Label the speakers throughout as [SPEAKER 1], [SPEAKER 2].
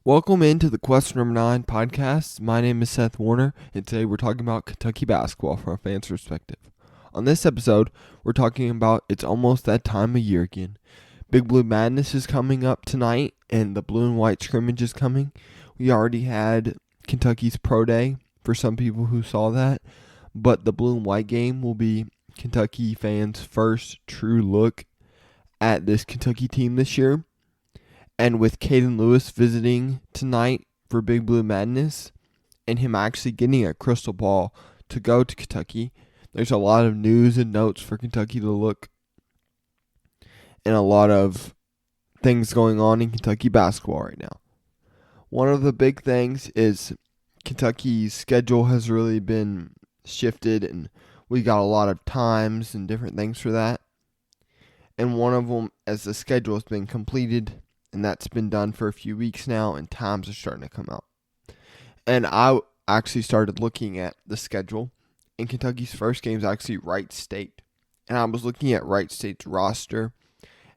[SPEAKER 1] Welcome into the Question Number 9 podcast. My name is Seth Warner, and today we're talking about Kentucky basketball from a fan's perspective. On this episode, we're talking about it's almost that time of year again. Big Blue Madness is coming up tonight, and the blue and white scrimmage is coming. We already had Kentucky's Pro Day for some people who saw that, but the blue and white game will be Kentucky fans' first true look at this Kentucky team this year. And with Caden Lewis visiting tonight for Big Blue Madness and him actually getting a crystal ball to go to Kentucky, there's a lot of news and notes for Kentucky to look and a lot of things going on in Kentucky basketball right now. One of the big things is Kentucky's schedule has really been shifted, and we got a lot of times and different things for that. And one of them, as the schedule has been completed, and that's been done for a few weeks now, and times are starting to come out. And I actually started looking at the schedule, and Kentucky's first game is actually Wright State. And I was looking at Wright State's roster,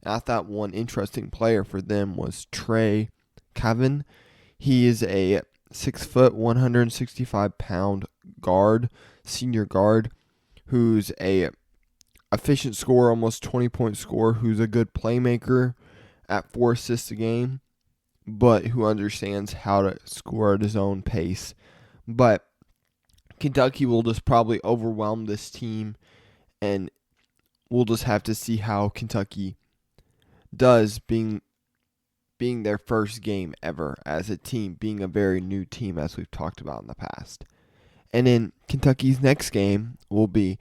[SPEAKER 1] and I thought one interesting player for them was Trey Cavan. He is a 6', 165-pound guard, senior guard, who's a efficient scorer, almost 20-point scorer, who's a good playmaker at 4 assists a game, but who understands how to score at his own pace. But Kentucky will just probably overwhelm this team, and we'll just have to see how Kentucky does being their first game ever as a team, being a very new team as we've talked about in the past. And then Kentucky's next game will be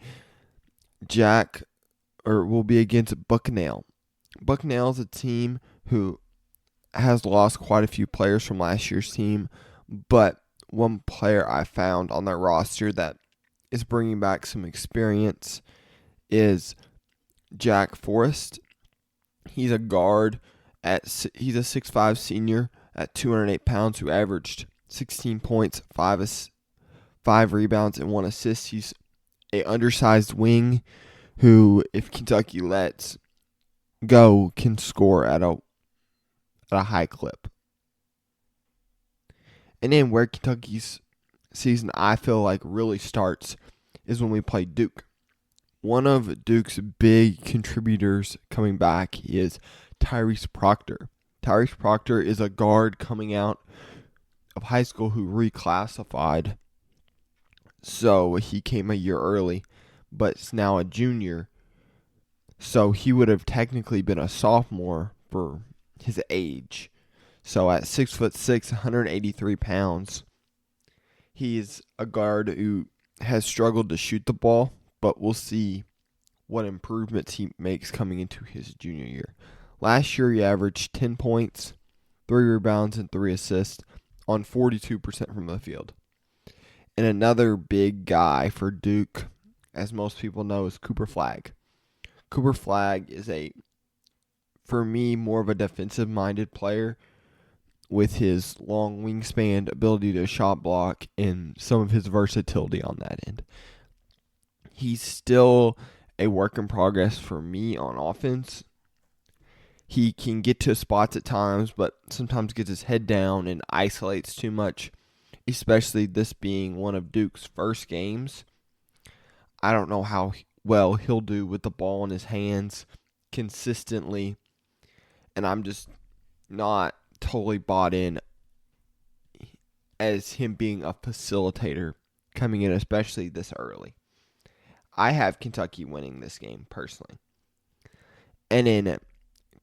[SPEAKER 1] against Bucknell. Bucknell is a team who has lost quite a few players from last year's team, but one player I found on their roster that is bringing back some experience is Jack Forrest. He's a guard he's a 6'5" senior at 208 pounds who averaged 16 points, 5 rebounds, and 1 assist. He's a undersized wing who, if Kentucky lets go, can score at a high clip. And then where Kentucky's season, I feel like, really starts is when we play Duke. One of Duke's big contributors coming back is Tyrese Proctor. Tyrese Proctor is a guard coming out of high school who reclassified. So he came a year early, but is now a junior. So he would have technically been a sophomore for his age. So at 6'6", 183 pounds, he's a guard who has struggled to shoot the ball, but we'll see what improvements he makes coming into his junior year. Last year he averaged 10 points, 3 rebounds, and 3 assists on 42% from the field. And another big guy for Duke, as most people know, is Cooper Flagg. Cooper Flagg is for me, more of a defensive-minded player with his long wingspan, ability to shot block, and some of his versatility on that end. He's still a work in progress for me on offense. He can get to spots at times, but sometimes gets his head down and isolates too much, especially this being one of Duke's first games. I don't know how well he'll do with the ball in his hands consistently, and I'm just not totally bought in as him being a facilitator coming in, especially this early. I have Kentucky winning this game personally. And then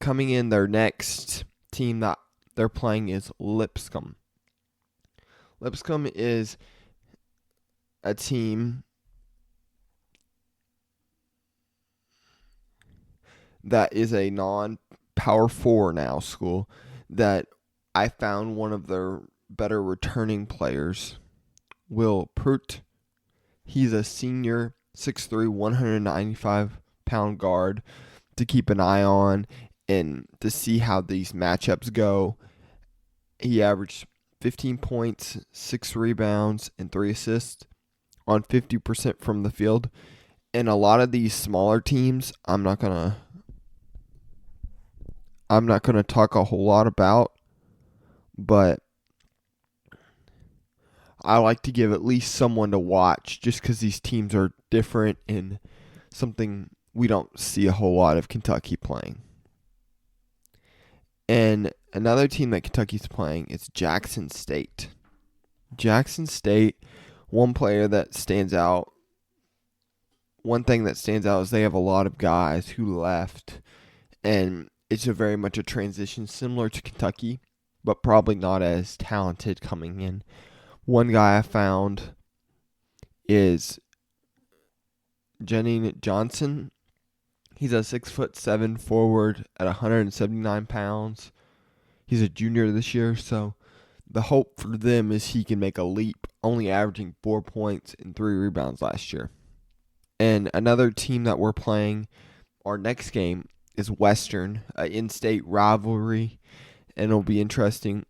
[SPEAKER 1] coming in, their next team that they're playing is Lipscomb. Lipscomb is a team that is a non-Power 4 now school that I found one of their better returning players, Will Pruitt. He's a senior, 6'3", 195-pound guard to keep an eye on and to see how these matchups go. He averaged 15 points, 6 rebounds, and 3 assists on 50% from the field. And a lot of these smaller teams, I'm not gonna talk a whole lot about, but I like to give at least someone to watch just because these teams are different and something we don't see a whole lot of Kentucky playing. And another team that Kentucky's playing is Jackson State. Jackson State, one thing that stands out is they have a lot of guys who left, and it's very much a transition similar to Kentucky, but probably not as talented coming in. One guy I found is Jennings Johnson. He's a 6'7" forward at 179 pounds. He's a junior this year, so the hope for them is he can make a leap, only averaging 4 points and 3 rebounds last year. And another team that we're playing, our next game, is Western, an in-state rivalry, and it'll be interesting.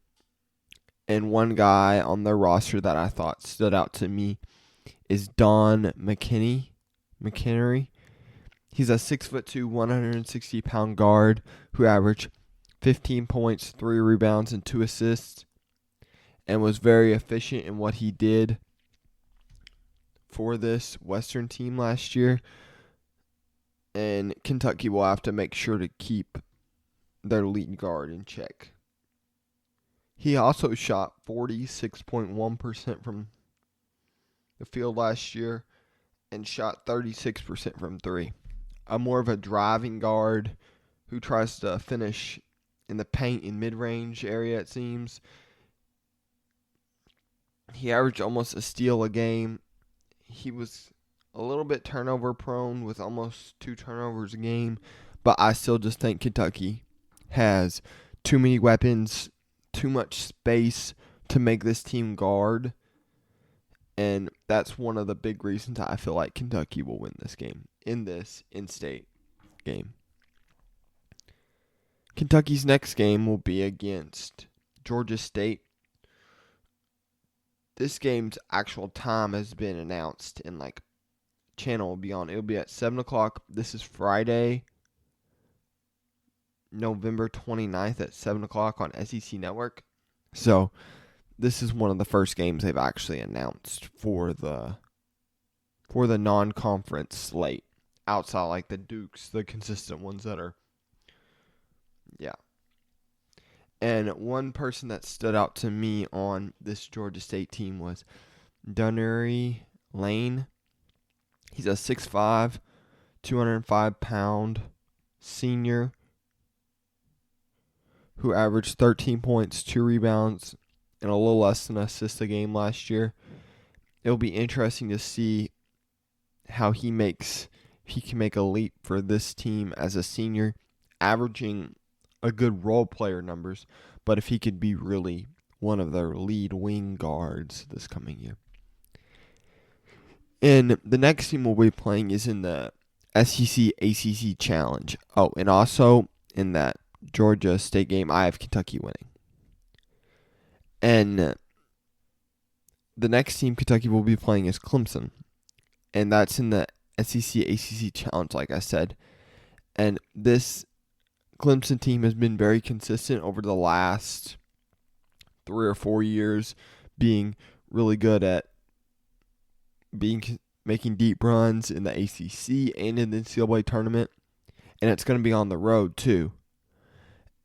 [SPEAKER 1] And one guy on their roster that I thought stood out to me is Don McKinney. He's a 6'2", 160-pound guard who averaged 15 points, 3 rebounds, and 2 assists, and was very efficient in what he did for this Western team last year. And Kentucky will have to make sure to keep their lead guard in check. He also shot 46.1% from the field last year and shot 36% from 3. I'm more of a driving guard who tries to finish in the paint and mid-range area, it seems. He averaged almost a steal a game. He was a little bit turnover prone with almost 2 turnovers a game, but I still just think Kentucky has too many weapons, too much space to make this team guard, and that's one of the big reasons I feel like Kentucky will win this game, in this in-state game. Kentucky's next game will be against Georgia State. This game's actual time has been announced and channel will be on. It'll be at 7 o'clock. This is Friday, November 29th at 7 o'clock on SEC Network. So this is one of the first games they've actually announced for the non-conference slate, outside the Dukes, the consistent ones that are, yeah. And one person that stood out to me on this Georgia State team was Dunnery Lane. He's a 6'5", 205-pound senior who averaged 13 points, 2 rebounds, and a little less than an assist a game last year. It'll be interesting to see how he can make a leap for this team as a senior, averaging a good role player numbers, but if he could be really one of their lead wing guards this coming year. And the next team we'll be playing is in the SEC ACC Challenge. Oh, and also in that Georgia State game, I have Kentucky winning. And the next team Kentucky will be playing is Clemson. And that's in the SEC ACC Challenge, like I said. And this Clemson team has been very consistent over the last 3 or 4 years, being really good at making deep runs in the ACC and in the NCAA tournament, and it's going to be on the road too.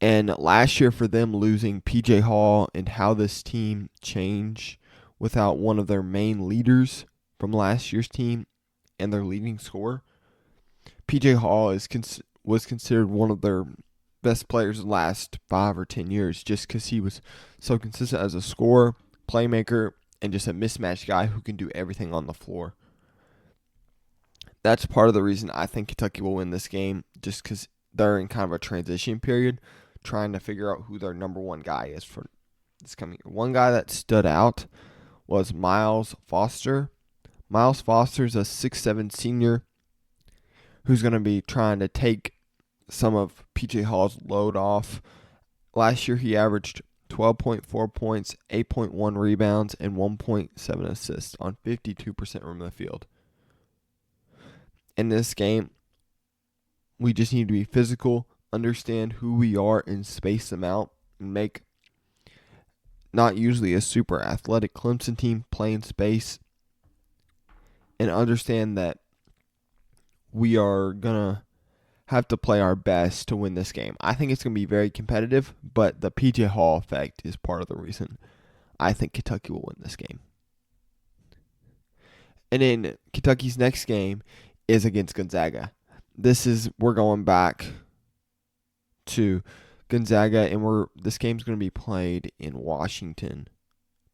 [SPEAKER 1] And last year for them, losing PJ Hall and how this team changed without one of their main leaders from last year's team and their leading scorer, PJ Hall was considered one of their best players in the last 5 or 10 years just because he was so consistent as a scorer, playmaker, and just a mismatched guy who can do everything on the floor. That's part of the reason I think Kentucky will win this game, just because they're in kind of a transition period, trying to figure out who their number one guy is for this coming year. One guy that stood out was Miles Foster. Miles Foster is a 6'7" senior who's going to be trying to take some of PJ Hall's load off. Last year he averaged 12.4 points, 8.1 rebounds, and 1.7 assists on 52% from the field. In this game, we just need to be physical, understand who we are, and space them out, and make not usually a super athletic Clemson team, play in space and understand that we are going to have to play our best to win this game. I think it's going to be very competitive, but the PJ Hall effect is part of the reason I think Kentucky will win this game. And then Kentucky's next game is against Gonzaga. We're going back to Gonzaga, and this game's going to be played in Washington,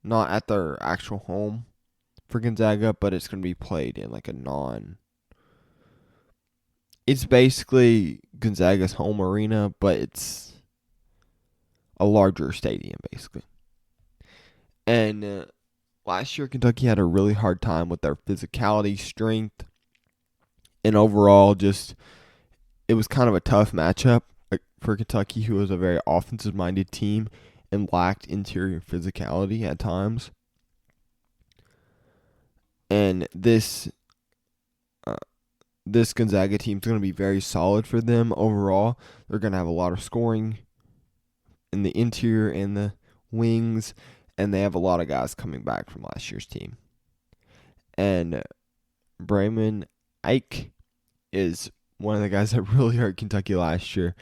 [SPEAKER 1] not at their actual home for Gonzaga, but it's going to be played in like it's basically Gonzaga's home arena, but it's a larger stadium basically. And last year Kentucky had a really hard time with their physicality, strength, and overall it was kind of a tough matchup for Kentucky, who was a very offensive-minded team and lacked interior physicality at times. And this Gonzaga team is going to be very solid for them overall. They're going to have a lot of scoring in the interior and the wings, and they have a lot of guys coming back from last year's team. And Brayman Ike is one of the guys that really hurt Kentucky last year.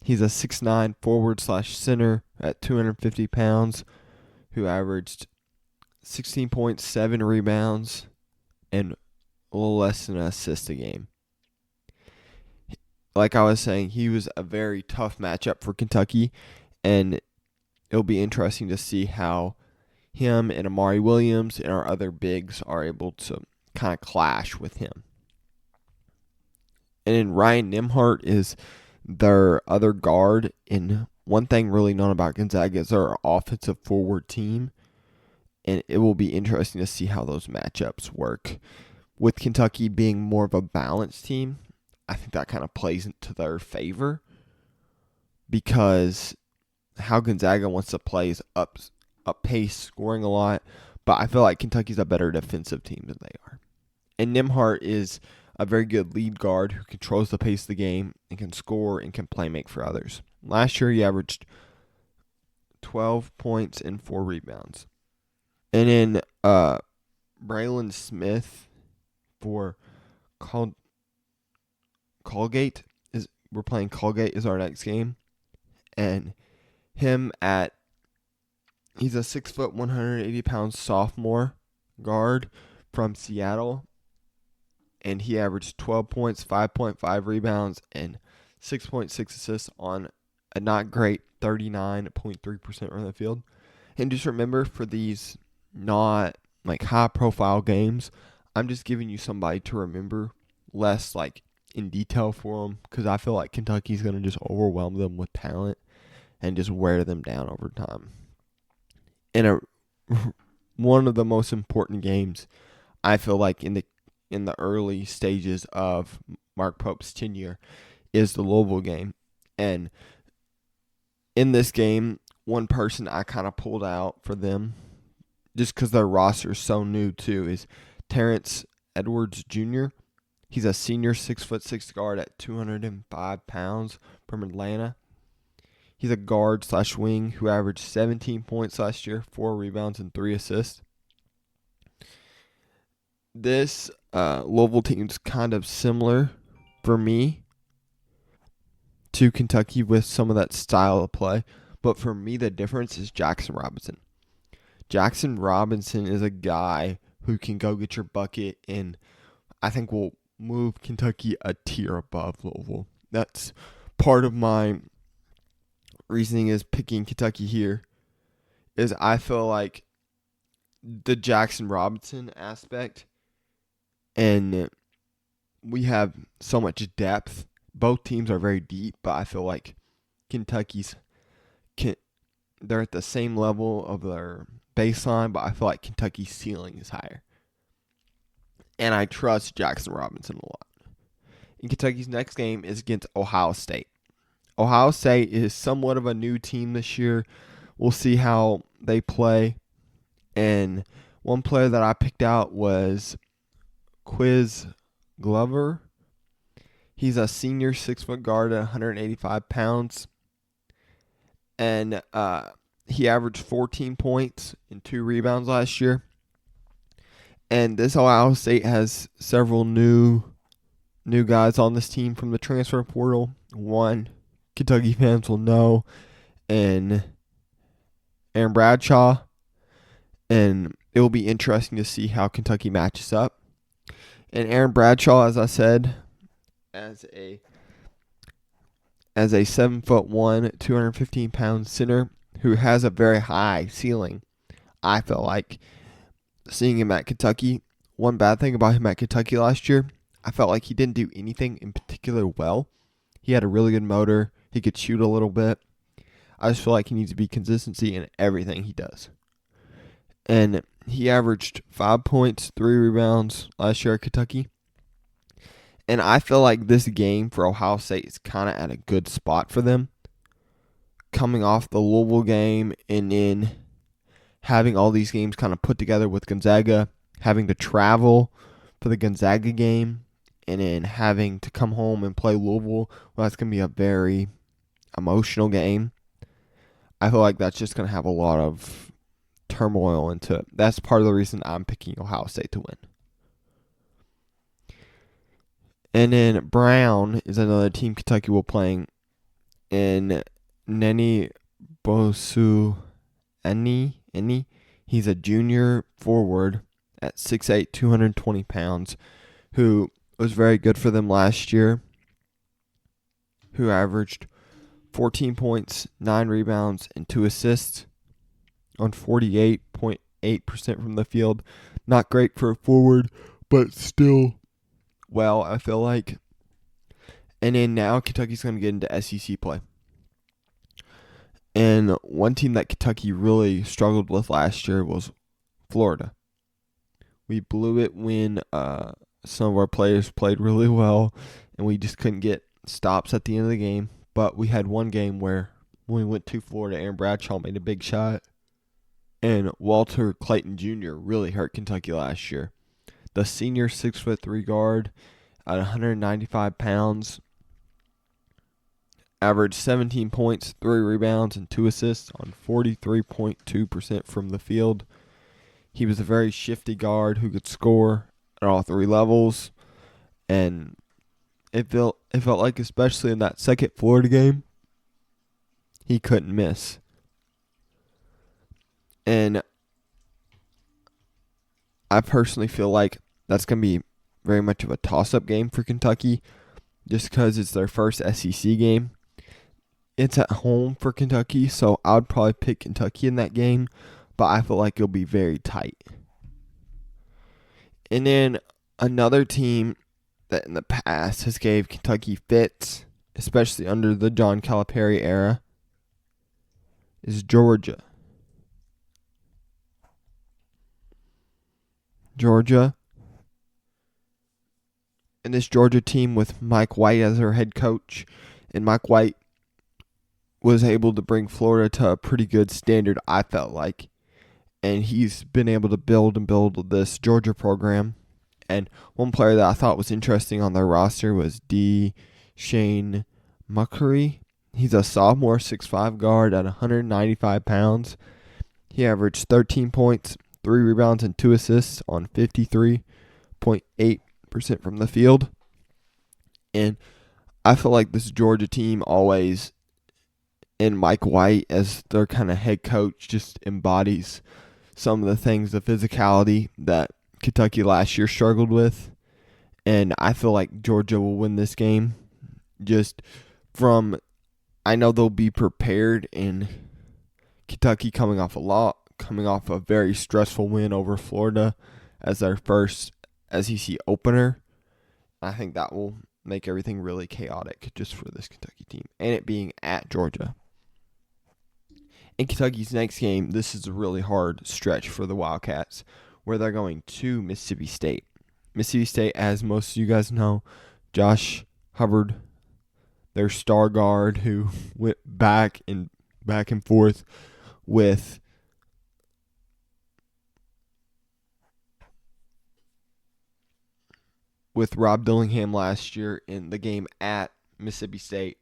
[SPEAKER 1] He's a 6'9" forward/center at 250 pounds who averaged 16.7 rebounds and a little less than an assist a game. Like I was saying, he was a very tough matchup for Kentucky, and it'll be interesting to see how him and Amari Williams and our other bigs are able to kind of clash with him. And then Ryan Nembhard is their other guard. And one thing really known about Gonzaga is they're an offensive forward team. And it will be interesting to see how those matchups work. With Kentucky being more of a balanced team, I think that kind of plays into their favor. Because how Gonzaga wants to play is up pace, scoring a lot. But I feel like Kentucky's a better defensive team than they are. And Nembhard is a very good lead guard who controls the pace of the game and can score and can play make for others. Last year, he averaged 12 points and 4 rebounds. And then Braylon Smith for Colgate we're playing Colgate is our next game. And he's a 6', 180 pound sophomore guard from Seattle. And he averaged 12 points, 5.5 rebounds, and 6.6 assists on a not great 39.3% from the field. And just remember, for these not like high profile games, I'm just giving you somebody to remember less like in detail for them, because I feel like Kentucky's going to just overwhelm them with talent and just wear them down over time. And one of the most important games, I feel like in the early stages of Mark Pope's tenure, is the Louisville game. And in this game, one person I kind of pulled out for them, just because their roster is so new too, is Terrence Edwards Jr. He's a senior 6'6" guard at 205 pounds from Atlanta. He's a guard/wing who averaged 17 points last year, 4 rebounds, and 3 assists. This Louisville team's kind of similar for me to Kentucky with some of that style of play. But for me, the difference is Jackson Robinson. Jackson Robinson is a guy who can go get your bucket, and I think will move Kentucky a tier above Louisville. That's part of my reasoning is picking Kentucky here, is I feel like the Jackson Robinson aspect, and we have so much depth. Both teams are very deep, but I feel like they're at the same level of their baseline, but I feel like Kentucky's ceiling is higher. And I trust Jackson Robinson a lot. And Kentucky's next game is against Ohio State. Ohio State is somewhat of a new team this year. We'll see how they play. And one player that I picked out was Quiz Glover. He's a senior 6-foot guard at 185 pounds. And he averaged 14 points and 2 rebounds last year. And this Ohio State has several new guys on this team from the transfer portal. One, Kentucky fans will know, and Aaron Bradshaw. And it will be interesting to see how Kentucky matches up. And Aaron Bradshaw, as I said, as a 7'1", 215-pound center who has a very high ceiling. I feel like seeing him at Kentucky. One bad thing about him at Kentucky last year, I felt like he didn't do anything in particular well. He had a really good motor. He could shoot a little bit. I just feel like he needs to be consistency in everything he does. And he averaged 5 points, 3 rebounds last year at Kentucky. And I feel like this game for Ohio State is kind of at a good spot for them. Coming off the Louisville game and then having all these games kind of put together with Gonzaga, having to travel for the Gonzaga game, and then having to come home and play Louisville. Well, that's going to be a very emotional game. I feel like that's just going to have a lot of turmoil into it. That's part of the reason I'm picking Ohio State to win. And then Brown is another team Kentucky will playing. And Neni Bosu Eni. He's a junior forward at 6'8", 220 pounds, who was very good for them last year, who averaged 14 points, 9 rebounds, and 2 assists on 48.8% from the field. Not great for a forward, but still well, I feel like. And then now Kentucky's going to get into SEC play. And one team that Kentucky really struggled with last year was Florida. We blew it when some of our players played really well, and we just couldn't get stops at the end of the game. But we had one game where when we went to Florida, Aaron Bradshaw made a big shot. And Walter Clayton Jr. really hurt Kentucky last year. The senior 6'3" guard at 195 pounds averaged 17 points, 3 rebounds, and 2 assists on 43.2% from the field. He was a very shifty guard who could score at all 3 levels. And it felt like, especially in that second Florida game, he couldn't miss. And I personally feel like that's going to be very much of a toss-up game for Kentucky just because it's their first SEC game. It's at home for Kentucky, so I would probably pick Kentucky in that game, but I feel like it'll be very tight. And then another team that in the past has gave Kentucky fits, especially under the John Calipari era, is Georgia. And this Georgia team with Mike White as their head coach, and Mike White was able to bring Florida to a pretty good standard, I felt like. And he's been able to build this Georgia program. And one player that I thought was interesting on their roster was Shane Muckery. He's a sophomore 6'5" guard at 195 pounds. He averaged 13 points, 3 rebounds, and 2 assists on 53.8% from the field. And I feel like this Georgia team always, and Mike White as their kind of head coach, just embodies some of the things, the physicality that Kentucky last year struggled with. And I feel like Georgia will win this game. Just from, I know they'll be prepared, in Kentucky coming off a very stressful win over Florida as their first SEC opener. I think that will make everything really chaotic just for this Kentucky team, and it being at Georgia. In Kentucky's next game, this is a really hard stretch for the Wildcats, where they're going to Mississippi State. Mississippi State, as most of you guys know, Josh Hubbard, their star guard, who went back and forth with Rob Dillingham last year in the game at Mississippi State.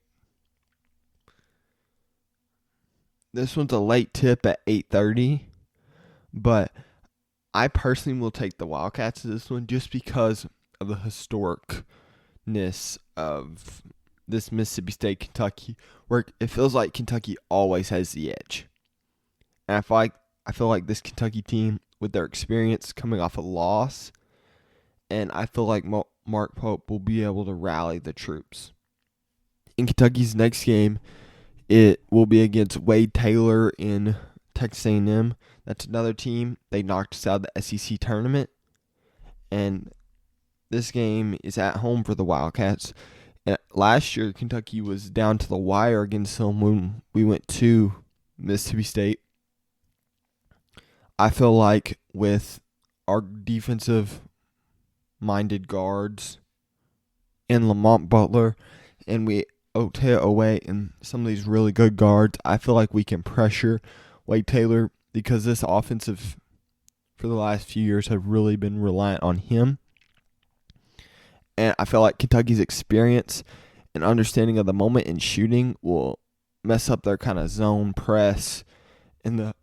[SPEAKER 1] This one's a late tip at 8:30, but I personally will take the Wildcats to this one just because of the historicness of this Mississippi State Kentucky, where it feels like Kentucky always has the edge. And I feel like this Kentucky team, with their experience coming off a loss, and I feel like Mark Pope will be able to rally the troops. In Kentucky's next game, it will be against Wade Taylor in Texas A&M. That's another team. They knocked us out of the SEC tournament. And this game is at home for the Wildcats. And last year, Kentucky was down to the wire against them when we went to Mississippi State. I feel like with our defensive-minded guards and Lamont Butler, and we Otea away and some of these really good guards, I feel like we can pressure Wade Taylor because this offensive for the last few years have really been reliant on him. And I feel like Kentucky's experience and understanding of the moment in shooting will mess up their kind of zone press and the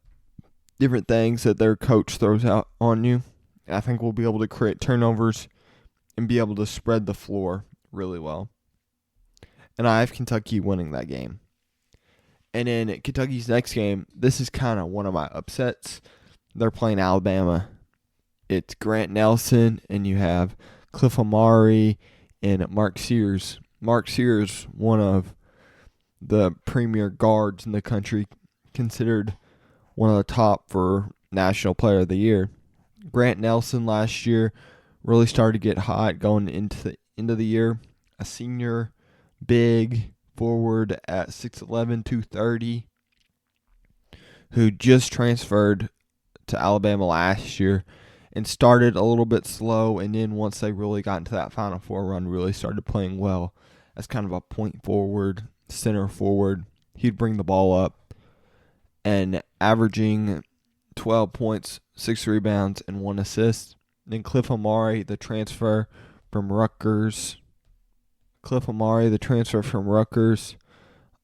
[SPEAKER 1] different things that their coach throws out on you. And I think we'll be able to create turnovers and be able to spread the floor really well. And I have Kentucky winning that game. And in Kentucky's next game, this is kind of one of my upsets. They're playing Alabama. It's Grant Nelson, and you have Cliff Amari and Mark Sears. Mark Sears, one of the premier guards in the country, considered one of the top for National Player of the Year. Grant Nelson last year really started to get hot going into the end of the year. A senior, big forward at 6'11", 230, who just transferred to Alabama last year and started a little bit slow, and then once they really got into that Final Four run, really started playing well as kind of a point forward, center forward. He'd bring the ball up and averaging 12 points, 6 rebounds, and 1 assist. Then Cliff Amari, the transfer from Rutgers.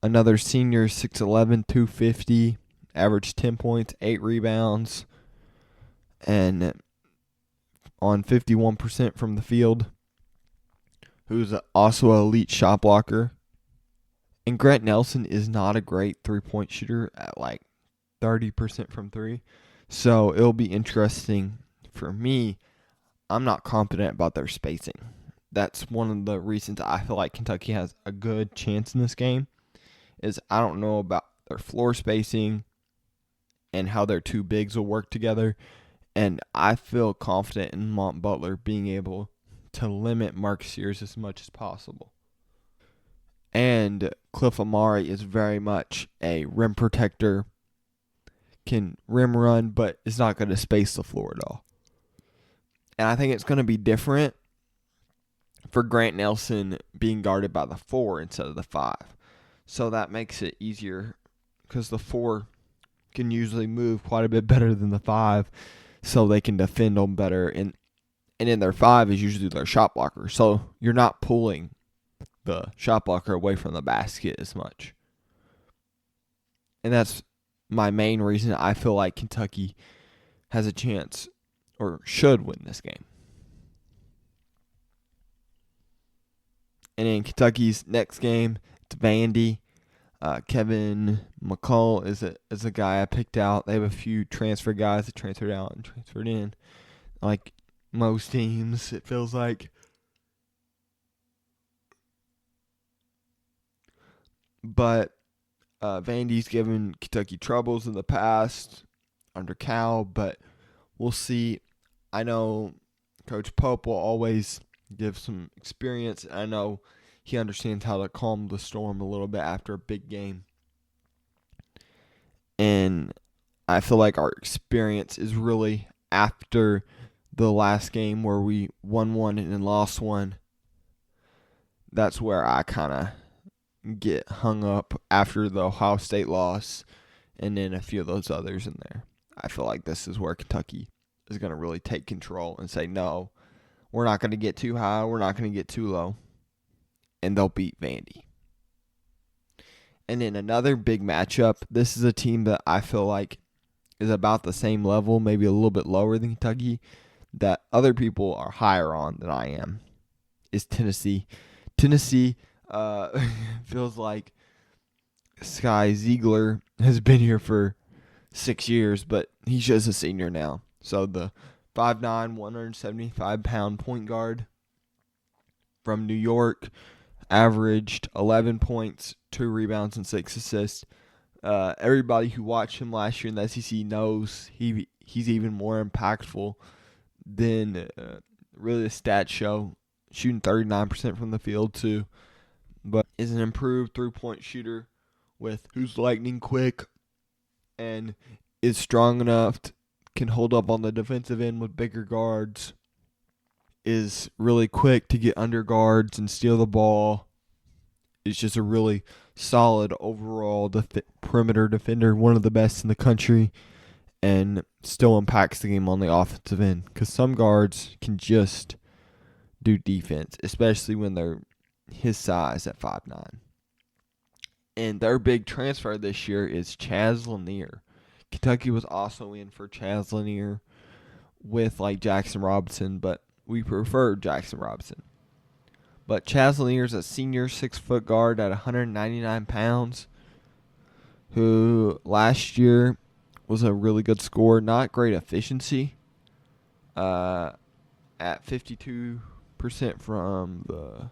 [SPEAKER 1] Another senior, 6'11", 250, averaged 10 points, 8 rebounds, and on 51% from the field, who's also an elite shot blocker. And Grant Nelson is not a great three-point shooter at like 30% from three. So it'll be interesting for me. I'm not confident about their spacing. That's one of the reasons I feel like Kentucky has a good chance in this game, is I don't know about their floor spacing and how their two bigs will work together. And I feel confident in Mont Butler being able to limit Mark Sears as much as possible. And Cliff Amari is very much a rim protector, can rim run, but is not going to space the floor at all. And I think it's going to be different for Grant Nelson being guarded by the 4 instead of the 5. So that makes it easier because the 4 can usually move quite a bit better than the 5, so they can defend them better. And in their 5 is usually their shot blocker. So you're not pulling the shot blocker away from the basket as much. And that's my main reason I feel like Kentucky has a chance or should win this game. And in Kentucky's next game, it's Vandy. Kevin McCall is a guy I picked out. They have a few transfer guys that transferred out and transferred in. Like most teams, it feels like. But Vandy's given Kentucky troubles in the past under Cal, but we'll see. I know Coach Pope will always give some experience. I know he understands how to calm the storm a little bit after a big game. And I feel like our experience is really after the last game where we won one and then lost one. That's where I kind of get hung up after the Ohio State loss and then a few of those others in there. I feel like this is where Kentucky is going to really take control and say, no, we're not going to get too high, we're not going to get too low, and they'll beat Vandy. And then another big matchup, this is a team that I feel like is about the same level, maybe a little bit lower than Kentucky, that other people are higher on than I am, is Tennessee. Tennessee feels like Sky Ziegler has been here for 6 years, but he's just a senior now. So the 5'9", 175-pound point guard from New York averaged 11 points, 2 rebounds, and 6 assists. Everybody who watched him last year in the SEC knows he's even more impactful than really the stats show, shooting 39% from the field too, but is an improved three-point shooter who's lightning quick and is strong enough, can hold up on the defensive end with bigger guards, is really quick to get under guards and steal the ball. Is just a really solid overall perimeter defender, one of the best in the country, and still impacts the game on the offensive end because some guards can just do defense, especially when they're his size at 5'9". And their big transfer this year is Chaz Lanier. Kentucky was also in for Chaz Lanier with like Jackson Robinson, but we prefer Jackson Robinson. But Chaz Lanier is a senior 6-foot guard at 199 pounds who last year was a really good scorer, not great efficiency, at 52% from the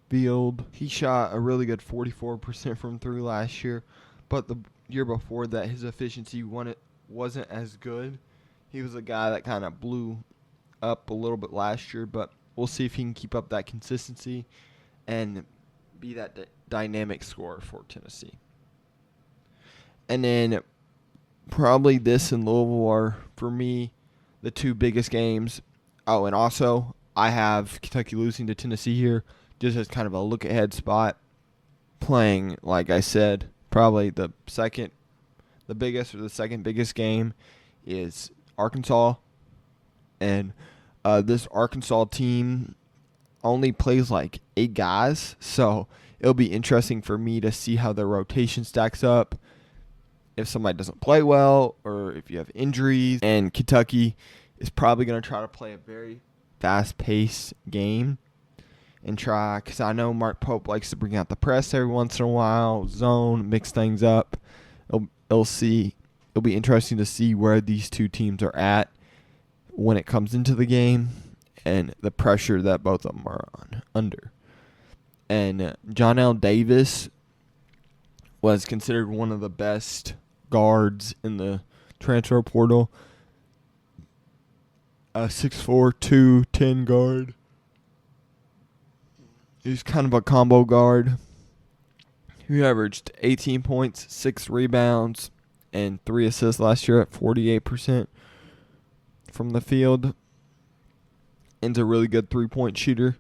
[SPEAKER 1] field. He shot a really good 44% from three last year, but the year before that his efficiency wasn't as good. He was a guy that kind of blew up a little bit last year, but we'll see if he can keep up that consistency and be that dynamic scorer for Tennessee. And then probably this and Louisville are, for me, the two biggest games. Oh, and also I have Kentucky losing to Tennessee here just as kind of a look-ahead spot. Playing, like I said, probably the biggest or the second biggest game is Arkansas. And this Arkansas team only plays like 8 guys, so it'll be interesting for me to see how their rotation stacks up. If somebody doesn't play well or if you have injuries. And Kentucky is probably going to try to play a very fast-paced game and try, because I know Mark Pope likes to bring out the press every once in a while, zone, mix things up. It'll be interesting to see where these two teams are at when it comes into the game and the pressure that both of them are under. And John L. Davis was considered one of the best guards in the transfer portal. A 6'4", 210 guard. He's kind of a combo guard. He averaged 18 points, 6 rebounds, and 3 assists last year at 48% from the field. And a really good three-point shooter.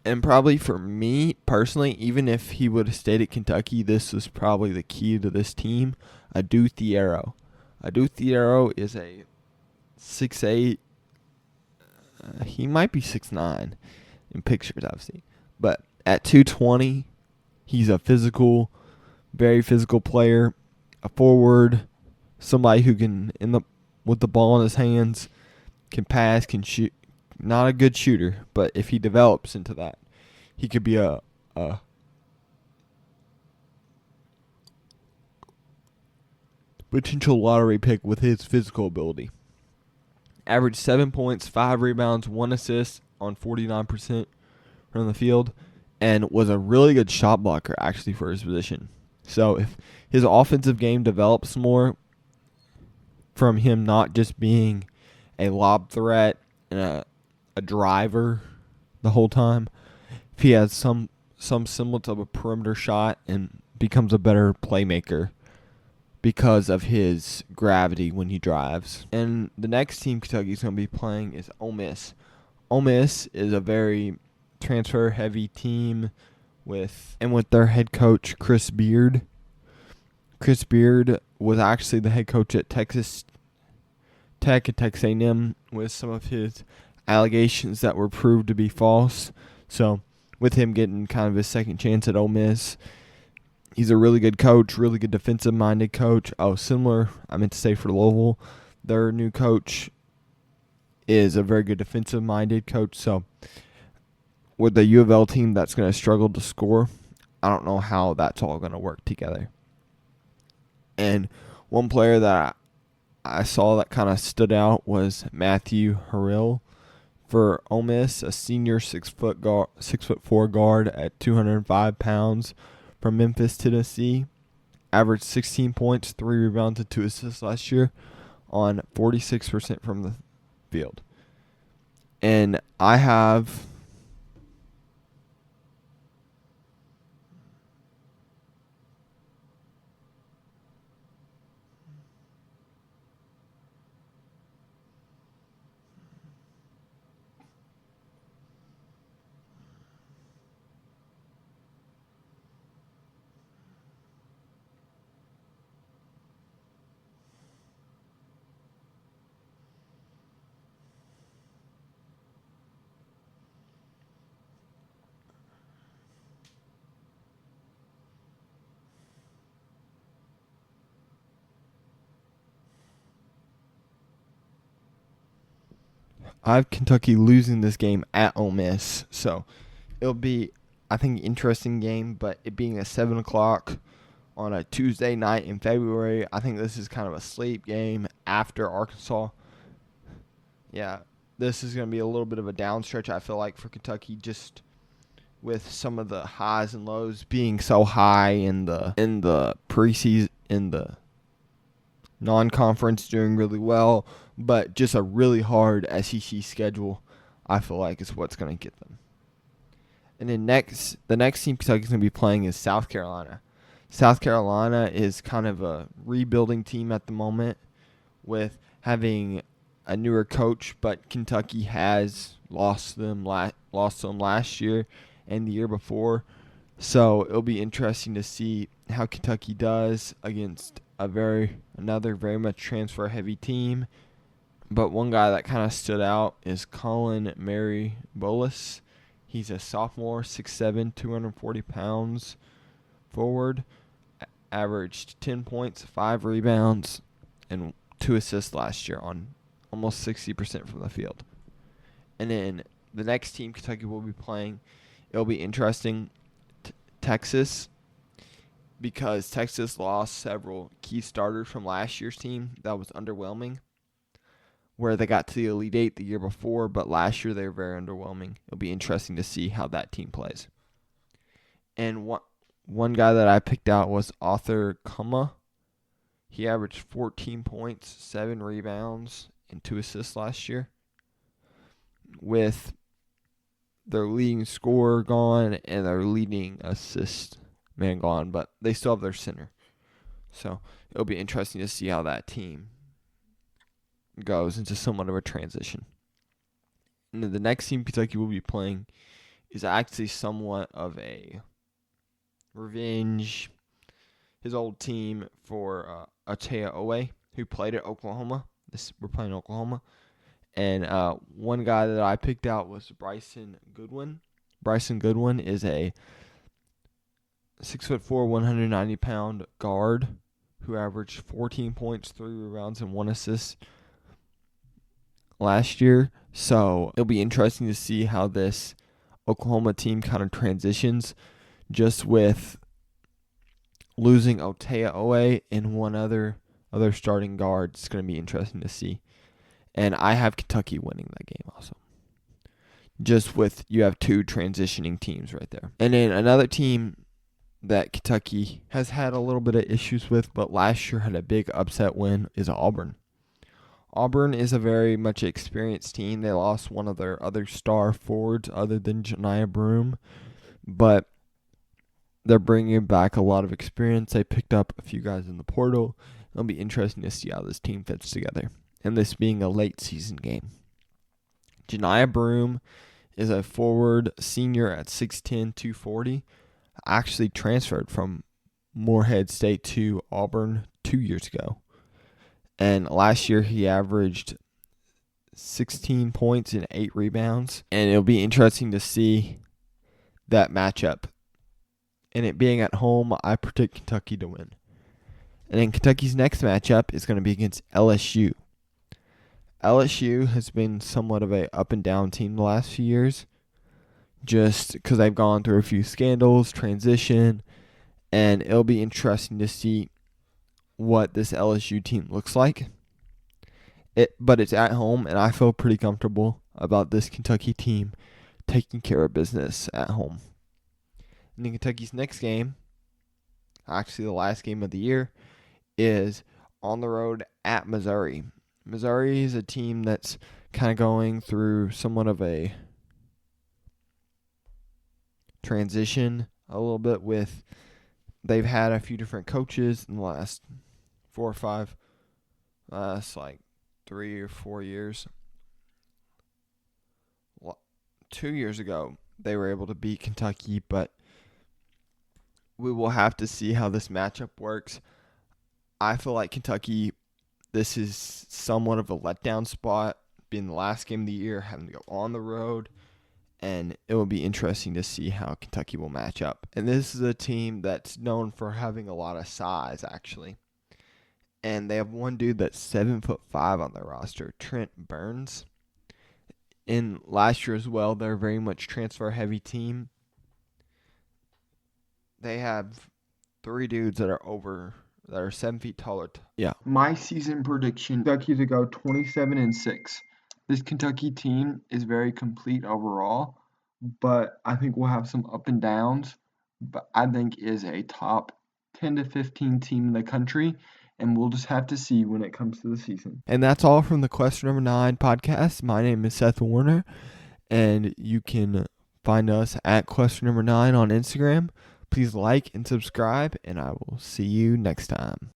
[SPEAKER 1] And probably for me, personally, even if he would have stayed at Kentucky, this was probably the key to this team. Adu Thiero. Adu Thiero is a 6'8". He might be 6'9" in pictures I've seen. But at 220, he's a very physical player, a forward, somebody who can, with the ball in his hands, can pass, can shoot. Not a good shooter, but if he develops into that, he could be a potential lottery pick with his physical ability. Averaged 7 points, 5 rebounds, 1 assist on 49% from the field, and was a really good shot blocker actually for his position. So if his offensive game develops more from him not just being a lob threat and a driver the whole time, if he has some semblance of a perimeter shot and becomes a better playmaker because of his gravity when he drives. And the next team Kentucky's going to be playing is Ole Miss. Ole Miss is a very transfer-heavy team with their head coach, Chris Beard. Chris Beard was actually the head coach at Texas Tech and Texas A&M with some of his allegations that were proved to be false. So with him getting kind of his second chance at Ole Miss, He's a really good coach, really good defensive-minded coach. Oh, similar, I meant to say for Louisville, their new coach is a very good defensive-minded coach. So with the U of L team that's going to struggle to score, I don't know how that's all going to work together. And one player that I saw that kind of stood out was Matthew Harrell for Ole Miss, a senior 6'4" guard at 205 pounds from Memphis, Tennessee. Averaged 16 points, 3 rebounds, and 2 assists last year on 46% from the field. And I have Kentucky losing this game at Ole Miss, so it'll be, I think, interesting game. But it being a 7 o'clock on a Tuesday night in February, I think this is kind of a sleep game after Arkansas. Yeah, this is going to be a little bit of a down stretch, I feel like, for Kentucky, just with some of the highs and lows being so high in the preseason, in the non-conference doing really well, but just a really hard SEC schedule, I feel like, is what's going to get them. And then the next team Kentucky's going to be playing is South Carolina. South Carolina is kind of a rebuilding team at the moment with having a newer coach, but Kentucky has lost them last year and the year before. So it'll be interesting to see how Kentucky does against another very much transfer heavy team. But one guy that kind of stood out is Colin Mary Bolus. He's a sophomore, 6'7", 240 pounds forward. Averaged 10 points, 5 rebounds, and 2 assists last year on almost 60% from the field. And then the next team Kentucky will be playing, it'll be interesting, Texas, because Texas lost several key starters from last year's team. That was underwhelming, where they got to the Elite Eight the year before, but last year they were very underwhelming. It'll be interesting to see how that team plays. And one guy that I picked out was Arthur Kuma. He averaged 14 points, 7 rebounds, and 2 assists last year. With their leading scorer gone and their leading assist man gone, but they still have their center. So it'll be interesting to see how that team goes into somewhat of a transition. And then the next team Kentucky will be playing is actually somewhat of a revenge. His old team for Atea Owe, who played at Oklahoma. We're playing Oklahoma. And one guy that I picked out was Bryson Goodwin. Bryson Goodwin is a 6'4", 190-pound guard who averaged 14 points, 3 rebounds, and 1 assist last year. So it'll be interesting to see how this Oklahoma team kind of transitions, just with losing Atea Owe and one other starting guard. It's going to be interesting to see. And I have Kentucky winning that game also. Just with, you have 2 transitioning teams right there. And then another team that Kentucky has had a little bit of issues with, but last year had a big upset win, is Auburn. Auburn is a very much experienced team. They lost one of their other star forwards other than Janiah Broome, but they're bringing back a lot of experience. They picked up a few guys in the portal. It'll be interesting to see how this team fits together, and this being a late season game. Janiah Broome is a forward senior at 6'10", 240. Actually transferred from Morehead State to Auburn 2 years ago. And last year he averaged 16 points and 8 rebounds. And it'll be interesting to see that matchup and it being at home, I predict Kentucky to win. And then Kentucky's next matchup is going to be against LSU. LSU has been somewhat of a up and down team the last few years, just because they've gone through a few scandals, transition, and it'll be interesting to see what this LSU team looks like. But it's at home, and I feel pretty comfortable about this Kentucky team taking care of business at home. And then Kentucky's next game, actually the last game of the year, is on the road at Missouri. Missouri is a team that's kind of going through somewhat of a transition a little bit with they've had a few different coaches in the last 4 or 5 like 3 or 4 years. 2 years ago they were able to beat Kentucky, but we will have to see how this matchup works. I feel like Kentucky, this is somewhat of a letdown spot, being the last game of the year, having to go on the road, and it will be interesting to see how Kentucky will match up. And this is a team that's known for having a lot of size, actually. And they have one dude that's 7'5" on their roster, Trent Burns. In last year as well, they're a very much transfer-heavy team. They have 3 dudes that are 7 feet taller. Yeah. My season prediction: Kentucky to go 27-6. This Kentucky team is very complete overall, but I think we'll have some up and downs. But I think is a top 10 to 15 team in the country, and we'll just have to see when it comes to the season. And that's all from the Question Number 9 podcast. My name is Seth Warner, and you can find us at Question Number 9 on Instagram. Please like and subscribe, and I will see you next time.